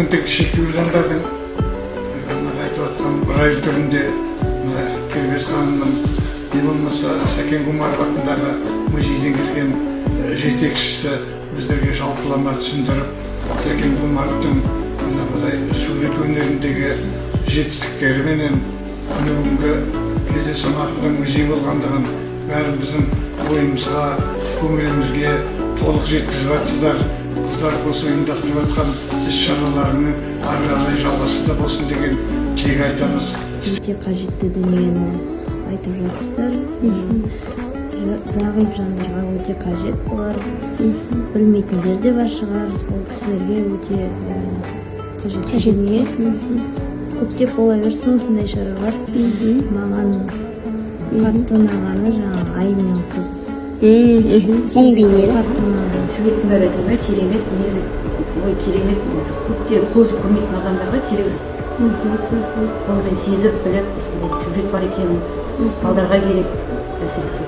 мүмкіндігі шектеулі жандардың айтып жатқан рай түрінде кербез ханымның не болмаса Сәкен Құмаров атындағы музейден келген жетекшісі біздерге жалпылама түсіндіріп, Сәкен Құмаровтың сурет өнеріндегі жетістіктері менен бүгінгі кезде санатының музей болғандығын бәріміздің ойымызға, көңілімізге толық жеткізіп жатсыздар. Қыздар осы ұйымдастырып жатқан іс-шараларының ары қарай жалғасы да болсын деген тілек айтамыз. Өте қажетті дүниені айтып жатсыздар. Зағип жандарға өте қажет олар. Білмейтіндер де бар шығар, сол кісілерге өте қажетті дүние. Көптеп бола берсін осындай шаралар. Маған қатты ұнағаны жаңағы ай мен қыз. Мұң бейнесі. Қатты ұнаған. Суреттің бәрі әдемі, керемет, негізі ой керемет, негізі көптеп көзі көрмейтін адамдарға керек. Қолмен сезіп біліп, осындай сурет бар екенін балдарға керек әсіресе.